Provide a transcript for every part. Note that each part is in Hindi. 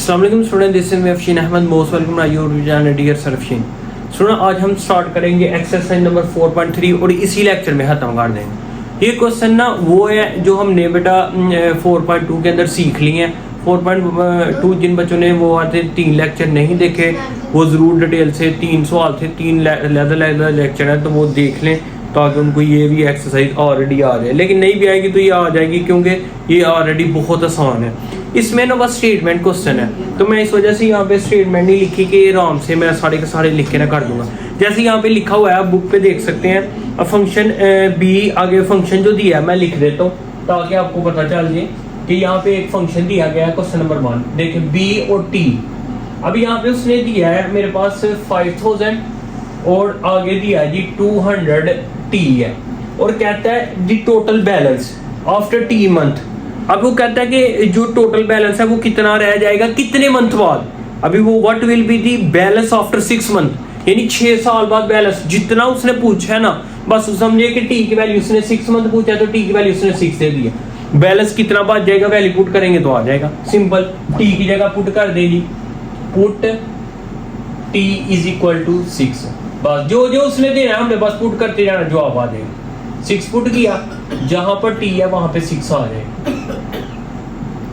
अस्सलाम वालेकुम student, this is Afsheen Ahmad, most welcome to your channel dear sir Afsheen. Student, आज हम स्टार्ट करेंगे एक्सरसाइज नंबर 4.3 और इसी लेक्चर में खत्म कर देंगे। ये क्वेश्चन ना वो है जो हमने बेटा 4.2 के अंदर सीख लिए हैं। 4.2 जिन बच्चों ने वो आते 3 लेक्चर नहीं देखे वो ज़रूर डिटेल से 3 सवाल थे, 3 लेदर लेक्चर है तो वो देख लें ताकि उनको ये भी एक्सरसाइज ऑलरेडी आ जाए। लेकिन नहीं भी आएगी तो ये आ जाएगी क्योंकि ये ऑलरेडी बहुत आसान है। इसमें ना बस स्टेटमेंट क्वेश्चन है तो मैं इस वजह से यहाँ पे स्टेटमेंट नहीं लिखी कि आराम से मैं सारे के सारे लिख के ना कर दूंगा। जैसे यहाँ पे लिखा हुआ है, आप बुक पे देख सकते हैं। फंक्शन बी आगे फंक्शन जो दिया है मैं लिख देता हूँ ताकि आपको पता चल जाए कि यहाँ पे एक फंक्शन दिया गया है। क्वेश्चन नंबर 1 देखिए, बी और टी। अब यहाँ पे उसने दिया है मेरे पास 5000 और आगे दिया है जी 200 टी है और कहता है दी total balance after T month. अब वो कहता है कि जो टोटल बैलेंस है वो कितना रह जाएगा कितने मंथ बाद। अभी वो what will be the balance after 6 month, यानी 6 साल बाद बैलेंस जितना उसने पूछा है ना, बस समझिए कि टी की वैल्यू उसने 6 मंथ पूछा है तो टी की वैल्यू उसने 6 दे दी है। बैलेंस कितना बच जाएगा वैल्यू पुट करेंगे तो आ जाएगा। सिंपल, टी की जगह पुट कर देगी, put T is equal to 6। बस जो जो उसने देना है हमने बस पुट करते जाना, जवाब आ जाएगा। 6 पुट किया, जहां पर टी है वहां पे 6 आ जाएगा,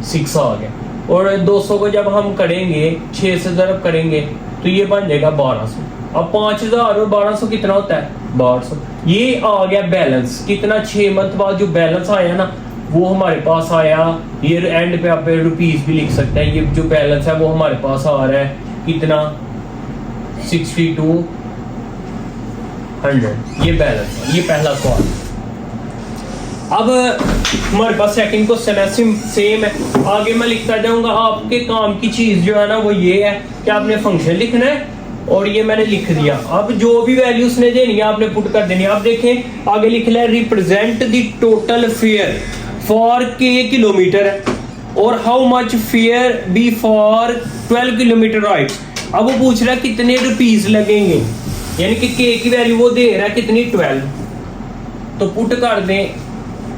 6 आ गया। और 200 को जब हम करेंगे 6 से ज़रब करेंगे तो ये बन जाएगा 1200। अब 5000 और 1200 कितना होता है 1200। ये आ गया बैलेंस कितना 6 मंथ बाद जो बैलेंस आया ना वो हमारे पास आया। ये एंड पे आप रुपीस भी लिख सकते हैं। ये जो बैलेंस है वो हमारे पास आ रहा है कितना 6200। ये बैलेंस है। ये पहला सवाल। अब हमारे पास सेकंड क्वेश्चन है, सेम है। आगे मैं लिखता जाऊंगा। आपके काम की चीज जो है ना वो ये है कि आपने फंक्शन लिखना है और ये मैंने लिख दिया। अब जो भी वैल्यू उसने देनी है आपने पुट कर देनी है। आप देखें आगे लिख लिया represent the total fare for K kilometre और how much fare be for 12 kilometre right. अब वो पूछ रहा है कितने रुपीस लगेंगे, यानी कि के की वैल्यू वो दे रहा है कितनी 12, तो पुट कर दें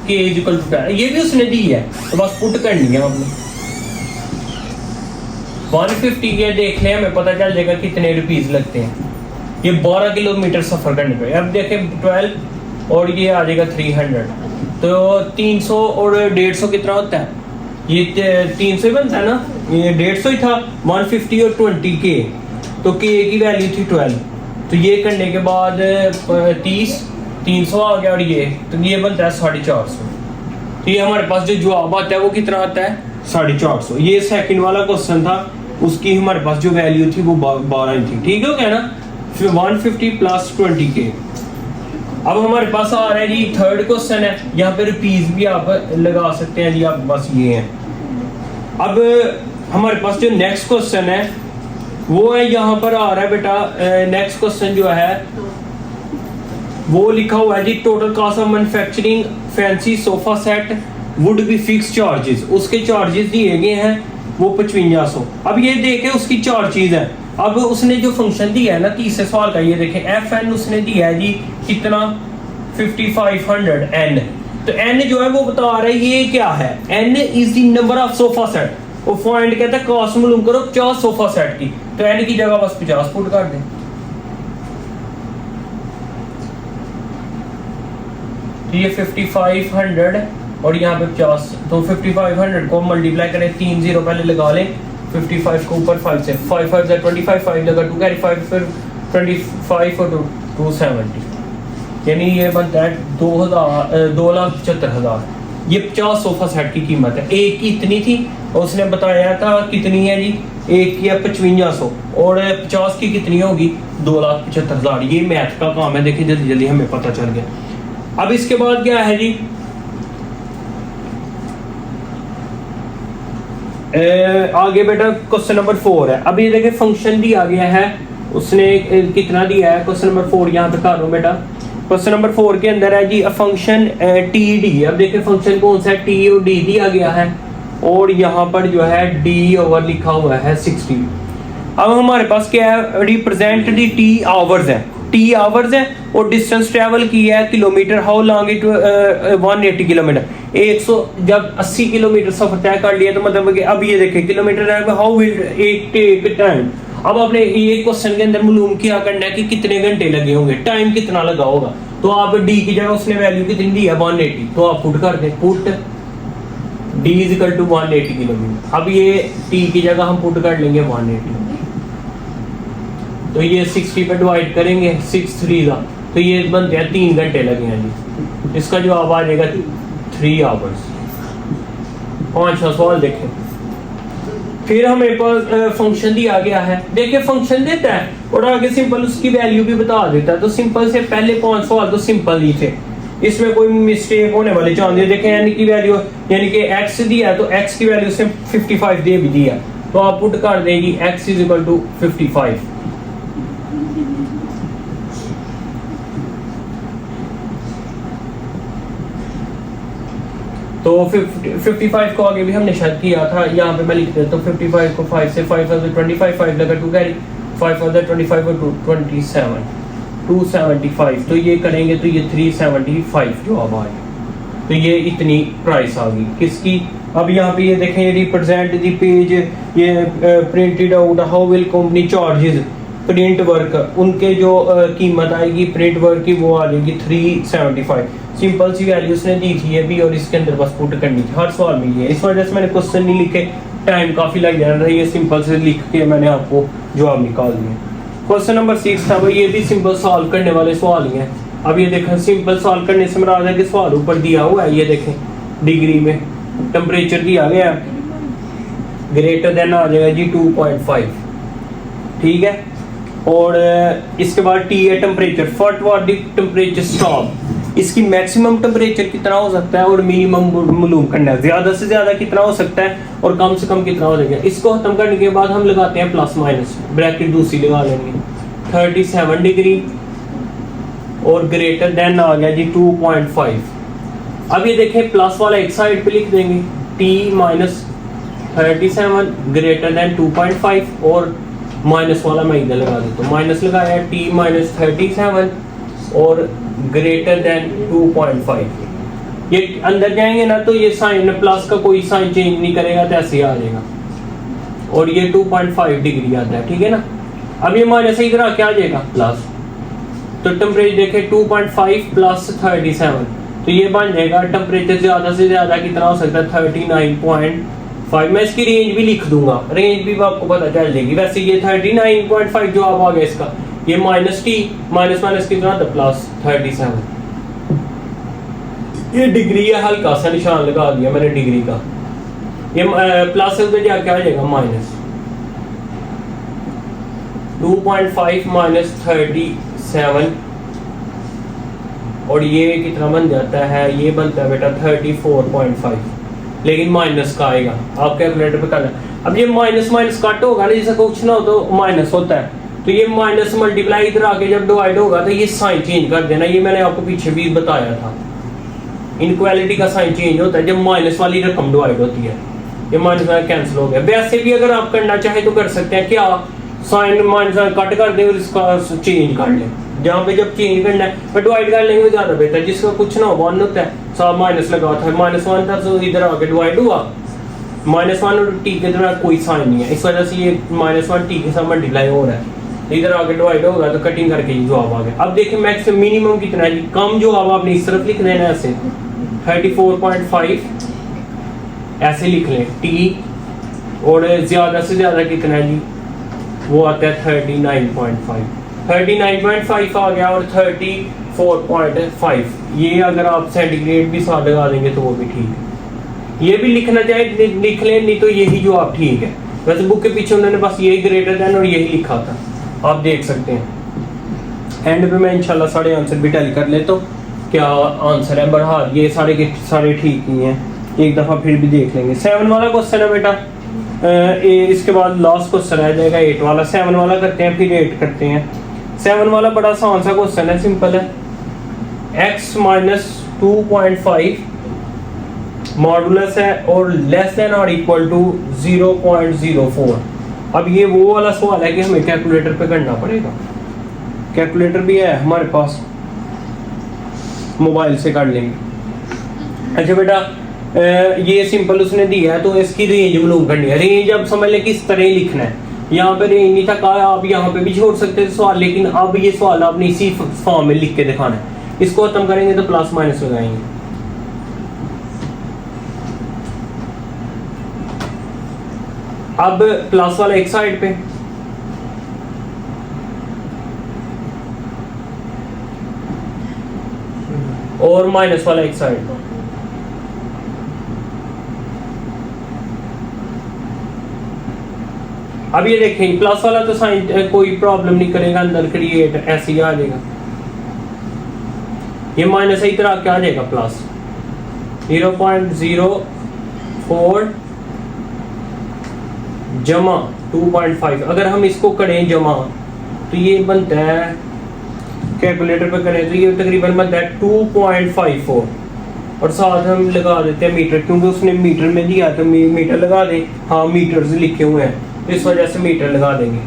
के इक्वल टू 12। ये भी उसने दी है तो बस पुट करनी है आपने। 150 के देख लें हमें पता चल जाएगा कितने रुपीस लगते हैं। ये 12 किलोमीटर सफर करने पे। अब देखें 12 और ये आ जाएगा 300 तो 300 और 150 कितना होता है, ये 300 ही बनता है ना, ये 150 ही था। 150 और 20 के तो के की वैल्यू थी 12 तो ये करने के बाद 300 आ गया और ये तो ये बनता है 450। तो ये हमारे पास जो जवाब आता है वो कितना आता है 450। ये सेकंड वाला क्वेश्चन था, उसकी हमारे पास जो वैल्यू थी वो 12 थी। ठीक है ना, फिर 150 प्लस 20 के। अब हमारे पास आ रहा है जी थर्ड क्वेश्चन है। यहाँ पे रुपीस भी आप लगा सकते हैं जी, आप बस ये है। अब हमारे पास जो नेक्स्ट क्वेश्चन है वो है यहाँ पर आ रहा है बेटा। नेक्स्ट क्वेश्चन जो है वो लिखा हुआ है जी total cost of manufacturing fancy sofa set would be fix charges. उसके चार्जेस दिए गए हैं वो 5500। अब ये देखे उसकी चार्जेस है। अब उसने जो फंक्शन दिया है ना तीसरे सवाल का, ये देखें एफ एन उसने दिया है जी कितना 5500 एन। तो एन जो है वो बता रहा है ये क्या है, N is the number of sofa set. वो पॉइंट कहता है कॉस्ट मालूम करो 50 सोफा सेट की, तो एन की जगह बस 50 पुट कर दें। ये 5500 और यहाँ पे 50 तो 5500 को मल्टीप्लाई करें, 3 0 पहले लगा लें। 55 को ऊपर 5 से 5 5 25 5 लगा 2 कैरी 5 फिर 25 और 270 यानी ये बनता है 2,75,000। ये 50 सोफा सेट की कीमत है। एक की इतनी थी और उसने बताया था कितनी है जी, एक की है 5500 और 50 की कितनी होगी 2,75,000। ये मैथ का काम है, देखिए जल्दी जल्दी हमें पता चल गया। अब इसके बाद क्या है जी, आगे बेटा क्वेश्चन नंबर 4 है। अब ये देखिए फंक्शन दिया गया है, उसने कितना दिया है। क्वेश्चन नंबर 4 यहाँ पे कर लो बेटा। क्वेश्चन नंबर 4 के अंदर है जी फंक्शन टी डी। अब देखिए फंक्शन कौन सा है, टी और डी दिया गया है और यहाँ पर जो है डी ओवर लिखा हुआ है 60। अब हमारे पास क्या है, रिप्रेजेंट दी टी आवर्स है। टी आवर्स है और डिस्टेंस ट्रेवल किया है kilometre, how long it 180 kilometre, 100 जब 80 किलोमीटर सफर तय कर लिया तो मतलब कि अब ये देखें kilometre how will it take time. अब आपने ये क्वेश्चन के अंदर मालूम क्या करना है कि कितने घंटे लगे होंगे, टाइम कितना लगा होगा। तो आप डी की जगह उसने वैल्यू कितनी दी है 180, तो आप पुट कर दें, put D is equal to 180 kilometre. अब ये टी की जगह हम पुट कर लेंगे 180, तो ये 60 पे डिवाइड करेंगे 6 3 का, तो ये बनते हैं 3 घंटे लगे हैं जी। इसका जवाब आ जाएगा 3 आवर्स। 5वां सवाल देखें। फिर हमें पास फंक्शन दिया गया है, देखिए फंक्शन देता है और आगे सिंपल उसकी वैल्यू भी बता देता है। तो सिंपल से पहले 5 सवाल तो सिंपल ही थे, इसमें कोई मिस्टेक होने वाली चांस नहीं। देखें यानी की वैल्यू यानी कि x दिया है तो x की वैल्यू उसने 55 दे भी दिया, तो आप पुट कर देगी x इज इक्वल टू 55। तो 55 को आगे भी हमने शायद किया था, यहाँ पे मैं लिख देता हूँ 55 को 5 से 5 25 5 लगा 2 कैरी 5 25 को 27 275, तो ये करेंगे तो ये 375 जवाब आ गया। तो ये इतनी प्राइस आ गई किसकी। अब यहाँ पे ये देखें ये रिप्रेजेंट द पेज, ये printed out how will company charges print work, उनके जो कीमत आएगी प्रिंट वर्क की वो आ जाएगी 375। सिंपल सी वैल्यू उसने दी थी ये भी और इसके अंदर बस पुट करनी थी, हर सवाल में ये। इस वजह से मैंने क्वेश्चन नहीं लिखे, टाइम काफी लग जा रहा है, ये सिंपल से लिख के मैंने आपको जवाब निकाल दिया। क्वेश्चन नंबर 6 था भाई, ये भी सिंपल सॉल्व करने वाले सवाल ही हैं। अब ये देखें सिंपल सॉल्व करने से मुराद है कि सवाल ऊपर दिया हुआ है, ये देखें डिग्री में टेम्परेचर दिया गया ग्रेटर देन आ जाएगा जी 2.5, ठीक है। और इसके बाद टी है टेम्परेचर, फट व्हाट द टेम्परेचर स्टॉप, इसकी मैक्सिमम टेम्परेचर कितना हो सकता है और मिनिमम मालूम करना है, ज्यादा से ज्यादा कितना हो सकता है और कम से कम कितना हो जाएगा। इसको खत्म करने के बाद हम लगाते हैं प्लस माइनस, ब्रैकेट दूसरी लगा लेंगे 37 डिग्री और ग्रेटर देन आ गया जी 2.5। अब ये देखें प्लस वाला एक साइड पे लिख देंगे t माइनस 37 ग्रेटर देन 2.5 और माइनस वाला मैं इधर लगा देता हूँ, माइनस लगाया t माइनस 37 और ग्रेटर देन 2.5। ये अंदर जाएंगे ना तो ये साइन प्लस का कोई साइन चेंज नहीं करेगा तो ऐसे आ जाएगा और ये 2.5 डिग्री आता है, ठीक है ना। अब ये माइनस इधर आके आ जाएगा प्लस, तो टेम्परेचर देखें 2.5 प्लस 37, तो ये बन जाएगा टेम्परेचर ज्यादा से ज्यादा कितना हो सकता है 39.5। मैं इसकी रेंज भी लिख दूंगा, रेंज भी आपको पता चल जाएगी। वैसे ये 39.5 जवाब आ गया इसका, ये माइनस टी माइनस माइनस कितना था प्लस 37। ये डिग्री है, हल्का सा निशान लगा दिया मैंने डिग्री का, ये प्लस से जाके आ जाएगा माइनस 2.5 माइनस 37 और ये कितना बन जाता है, ये बनता है बेटा 34.5, लेकिन माइनस का आएगा, आप कैलकुलेटर पे करना। अब ये माइनस माइनस कट होगा ना, जैसे कुछ ना हो तो माइनस होता है, तो ये माइनस मल्टीप्लाई इधर आके जब डिवाइड होगा तो ये साइन चेंज कर देना, ये मैंने आपको पीछे भी बताया था। इनक्वालिटी का साइन चेंज होता है जब माइनस वाली रकम डिवाइड होती है, ये माइनस वाला कैंसिल हो गया। वैसे भी अगर आप करना चाहे तो कर सकते हैं, क्या साइन माइनस कट कर दे और इसका चेंज कर ले, जहाँ पे जब चेंज करना है तो डिवाइड कर लेंगे ज्यादा बेहतर। जिसका कुछ ना हो 1 होता है, सब माइनस लगा था -1 था तो इधर आके डिवाइड हुआ, -1 और टी के दरमियान कोई साइन नहीं है, इस वजह से ये -1 टी के साथ मल्टीप्लाई हो रहा है, इधर आके डिवाइड होगा तो कटिंग करके ये जवाब आ गया। अब देखिए मैक्स मिनिमम कितना है, कम जवाब आपने इस तरफ लिख देना ऐसे 34.5 ऐसे लिख लें टी, और ज्यादा से ज्यादा कितना है जी वो आता है 39.5, 39.5 आ गया और 34.5। ये अगर आप सेंटीग्रेड भी साथ लगा देंगे तो वो भी ठीक है, ये भी लिखना चाहे लिख लें, नहीं तो यही जो आप ठीक है। वैसे बुक के पीछे उन्होंने बस यही ग्रेटर देन और यही लिखा था, आप देख सकते हैं। एंड पे मैं इंशाल्लाह सारे आंसर भी टैली कर ले तो क्या आंसर है, बढ़ा दिए सारे के सारे ठीक ही हैं, एक दफा फिर भी देख लेंगे। 7 वाला क्वेश्चन है बेटा, इसके बाद लास्ट क्वेश्चन रह जाएगा 8 वाला। 7 वाला करते हैं फिर 8 करते हैं। 7 वाला बड़ा आसान सा क्वेश्चन है, सिंपल है। x माइनस 2.5 मॉडुलस है और लेस देन और इक्वल टू 0.04। अब ये वो वाला सवाल है कि हमें कैलकुलेटर पे करना पड़ेगा, कैलकुलेटर भी है हमारे पास, मोबाइल से कर लेंगे। अच्छा बेटा ये सिंपल उसने दिया है, तो इसकी रेंज मालूम करनी है। रेंज अब समझ लें किस तरह लिखना है। यहाँ पे रेंज नहीं था कहा, आप यहाँ पे भी छोड़ सकते थे सवाल, लेकिन अब ये सवाल आपने इसी फॉर्म में लिख के दिखाना है। इसको खत्म करेंगे तो प्लस माइनस लगाएंगे। अब प्लस वाला एक साइड पे, और माइनस वाला एक साइड पे। अब ये देखें प्लस वाला तो साइन कोई प्रॉब्लम नहीं करेगा, अंदर क्रिएट ऐसे ही आ जाएगा। ये माइनस ही तरह क्या आ जाएगा प्लस 0.04 जमा 2.5। अगर हम इसको करें जमा तो ये बनता है, कैलकुलेटर पे करें तो ये तकरीबन बनता है 2.54, और साथ हम लगा देते हैं मीटर, क्योंकि उसने मीटर में दिया तो मीटर लगा दें। हाँ मीटर्स लिखे हुए हैं, इस वजह से मीटर लगा देंगे।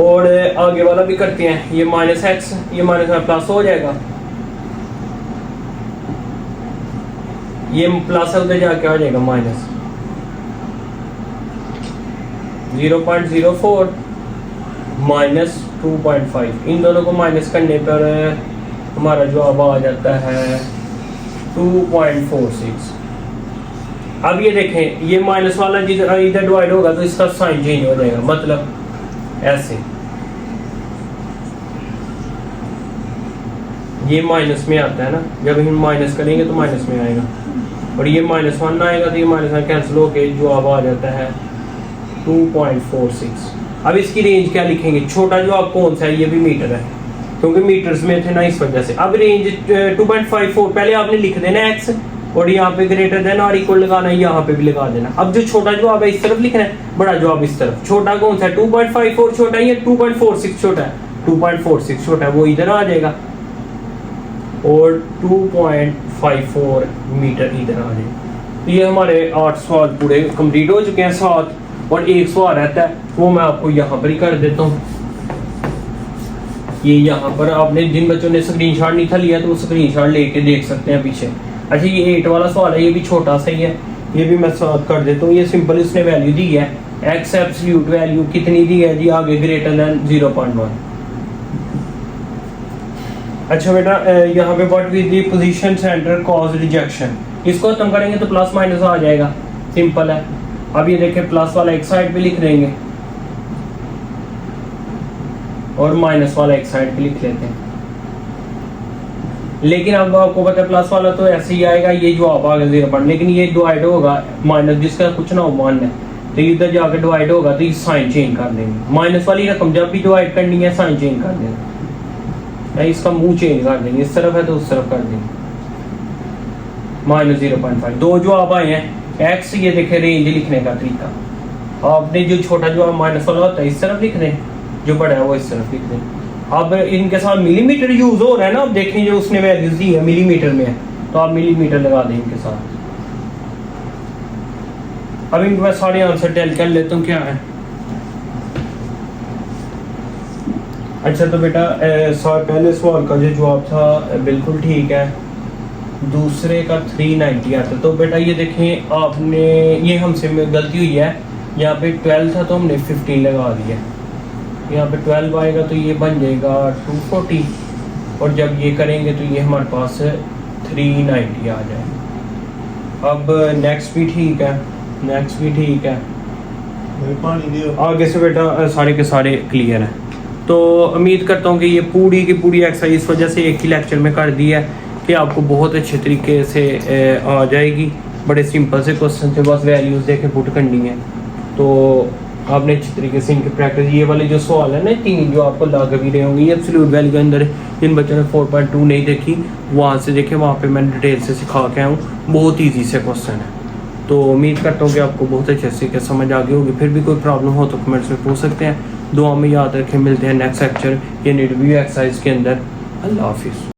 और आगे वाला भी करते हैं, ये माइनस एक्स, ये माइनस प्लस हो जाएगा, ये प्लस है उधर जाके आ जाएगा माइनस 0.04 माइनस 2.5। इन दोनों को माइनस करने पर हमारा जवाब आ जाता है 2.46। अब ये देखें ये माइनस वाला जिधर इधर डिवाइड होगा तो इसका साइन चेंज हो जाएगा, मतलब ऐसे ये माइनस में आता है ना, जब हम माइनस करेंगे तो माइनस में आएगा, और ये -1 आएगा तो ये -1 कैंसिल होके जवाब आ जाता है 2.46। अब इसकी रेंज क्या लिखेंगे, छोटा जवाब कौन सा है, ये भी मीटर है क्योंकि मीटर्स में थे ना, इस वजह से। अब रेंज 2.54 पहले आपने लिख देना एक्स, और यहाँ पे ग्रेटर देन और इक्वल लगाना है, यहाँ पे भी लगा देना। अब जो छोटा जवाब है इस तरफ लिखना है, बड़ा जवाब इस तरफ। छोटा कौन सा है, 2.54 छोटा है या 2.46 छोटा है, 2.46 छोटा है, वो इधर आ जाएगा, और 2.54 मीटर इधर आ जाएगा। तो ये हमारे 8 सवाल पूरे कंप्लीट हो चुके हैं, 7 और एक सवाल रहता है, वो मैं आपको यहाँ पर ही कर देता हूँ। ये यहाँ पर आपने जिन बच्चों ने स्क्रीनशॉट नहीं था लिया तो वो स्क्रीनशॉट लेके देख सकते हैं पीछे। अच्छा ये 8 वाला सवाल है, ये भी छोटा सा ही है, ये भी मैं सॉल्व कर देता हूँ। ये सिंपल उसने वैल्यू दी है, एक्स एब्सोल्यूट वैल्यू कितनी दी है जी, आगे ग्रेटर देन 0.1। अच्छा बेटा यहाँ पे what with the position centre cause rejection, इसको खत्म करेंगे तो प्लस माइनस आ जाएगा, सिंपल है। अब ये देखें प्लस वाला एक साइड पे लिख देंगे और माइनस वाला एक साइड पे लिख लेते हैं। लेकिन अब आपको पता है प्लस वाला तो ऐसे ही आएगा, ये जवाब आ गया 0.1, लेकिन ये डिवाइड होगा माइनस, जिसका कुछ ना हो मान है तो इधर जाकर डिवाइड होगा तो ये साइन चेंज कर देंगे। माइनस वाली रकम जब भी डिवाइड करनी है साइन चेंज कर देंगे, इसका मुंह चेंज कर देंगे, इस तरफ है तो उस तरफ कर देंगे, -0.5। दो जवाब आए हैं एक्स, ये देखे रेंज लिखने का तरीका, आपने जो छोटा जवाब माइनस वाला होता है इस तरफ लिख दें, जो बड़ा है वो इस तरफ लिख दें। अब इनके साथ मिलीमीटर यूज हो रहा है ना, अब देखें जो उसने वैल्यूज दी है मिलीमीटर में है तो आप मिलीमीटर लगा दें इनके साथ। अब इनके पास सारे आंसर टेल कर लेता हूँ क्या है। अच्छा तो बेटा पहले सवाल का जो जवाब था बिल्कुल ठीक है, दूसरे का 390 आता। तो बेटा ये देखें आपने, ये हमसे गलती हुई है, यहाँ पे 12 था तो हमने 15 लगा दिया, यहाँ पे 12 आएगा तो ये बन जाएगा 240, और जब ये करेंगे तो ये हमारे पास 390 आ जाएगा। अब नेक्स्ट भी ठीक है, नेक्स्ट भी ठीक है, आगे से बेटा सारे के सारे क्लियर हैं। तो उम्मीद करता हूँ कि ये पूरी की पूरी एक्सरसाइज इस वजह से एक ही लेक्चर में कर दी है कि आपको बहुत अच्छे तरीके से आ जाएगी। बड़े सिंपल से क्वेश्चन थे, बस वैल्यूज़ देके पुट करनी है, तो आपने अच्छी तरीके से इनकी प्रैक्टिस। ये वाले जो सवाल है ना 3 जो आपको लग भी रहे होंगे, ये एब्सोल्यूट वैल्यू के अंदर जिन बच्चों ने 4.2 नहीं देखी वहाँ से देखें, वहाँ पे मैंने डिटेल से सिखा के आऊँ, बहुत ईजी से क्वेश्चन है। तो उम्मीद करता हूँ कि आपको बहुत अच्छे से समझ आ गई होगी। फिर भी कोई प्रॉब्लम हो तो कमेंट्स में पूछ सकते हैं। दुआ में याद रखें, मिलते हैं नेक्स्ट लेक्चर यानी रिव्यू एक्सरसाइज के अंदर। अल्लाह हाफिज़।